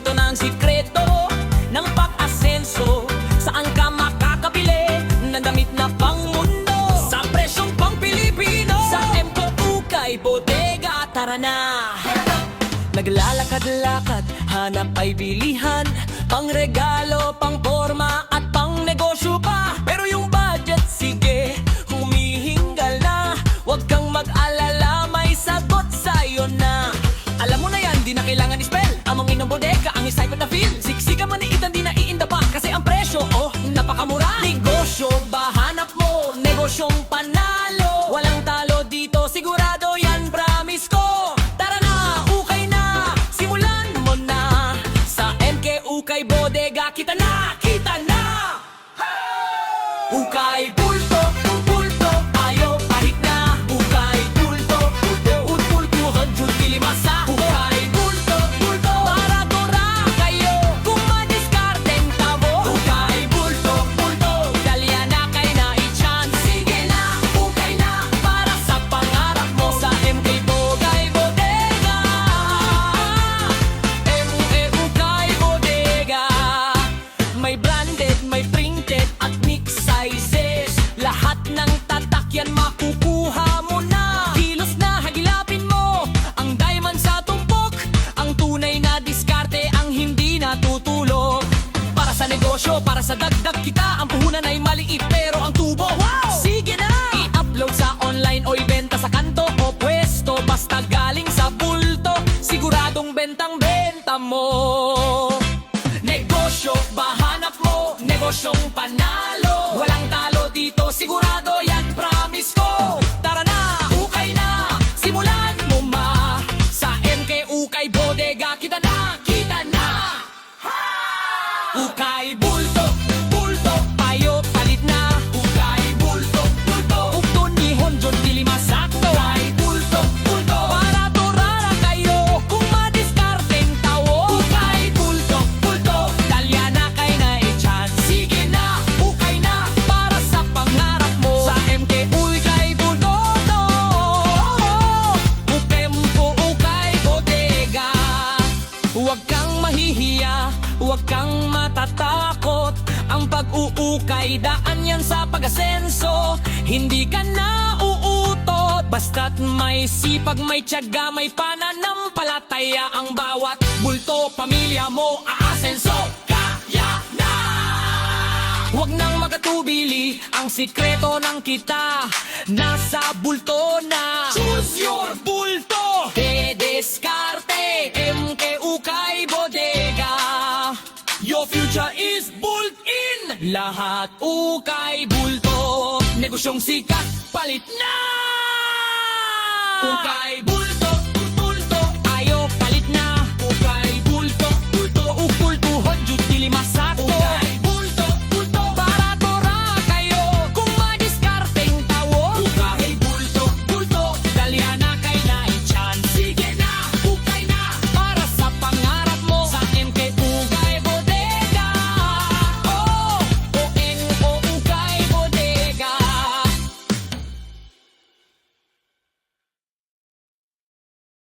Ito na ang sikreto ng pag-asenso. Saan ka makakabili ng damit na pang mundo sa presyong pang Pilipino? Sa M.Co. Ukay Bodega, tara na! Naglalakad-lakad, hanap ay bilihan, pang regalo, pang forma at pang negosyo pa. Pero yung budget, sige, humihingal na. Huwag kang mag-alala, may sagot sa'yo na. Alam mo na yan, di na kailangan i-spell. Amangin ng bodega, ang excitement na feel. Siksika maniitan, di na iinda pa. Kasi ang presyo, oh, napakamura. Negosyo, ba hanap mo? Negosyong panalo. Walang talo dito, sigurado yan, promise ko. Tara na, ukay na, simulan mo na. Sa MK Ukay Bodega, kita na, kita na. Ukay bulto, bulto, ayaw kahit na. Ukay bulto, bulto, utpul 200 kilimasa. Ukay bulto, bulto, para dora kayo. Kung madiskarteng tabo. Ukay bulto, bulto, dalya na kay na i-chance. Sige na, ukay na, para sa pangarap mo. Sa MK Ukay Bodega, MK Ukay Bodega. May branded, may printed at mix sizes. Lahat ng tatak yan makukuha mo na. Kilos na hagilapin mo ang diamond sa tumpok. Ang tunay na diskarte ang hindi natutulog. Para sa negosyo, para sa dagdag kita. Ang puhunan ay maliit pero ang tubo, wow! Sige na! I-upload sa online o ibenta sa kanto o pwesto. Basta galing sa bulto, siguradong bentang-benta mo. Negosyo, bahanap mo, negosyong panalo. Walang talo dito, sigurado yan, promise ko. Tara na, ukay na, simulan mo ma. Sa MK Ukay Bodega, kita na, kita na. Ukay bulto, bulto, payo palit na. Ukay bulto, bulto, ukto ni Honjon Dilima sakto. Ukay bulto, bulto, para durara kayo. Kung madiskarteng tawo. Ukay bulto, bulto, dalya na kay na i-chance. Sige na, ukay na, para sa pangarap mo. Sa MK Ukay Bulto, Ukempo Ukay Bodega. Huwag kang mahihiya, huwag kang matatakot. Ang pag-uukay, daan yan sa pag-asenso. Hindi ka na uutot, basta't may sipag, may tiyaga, may pananampalataya. Ang bawat bulto, pamilya mo, aasenso. Kaya na! Huwag nang magatubili, ang sikreto ng kita nasa bulto na. Choose your bulto! Dediskarte, MK Ukay Bodega. Your future is built in. Lahat ukay bulto. Negosyong sikat, palit na. Ukay bulto,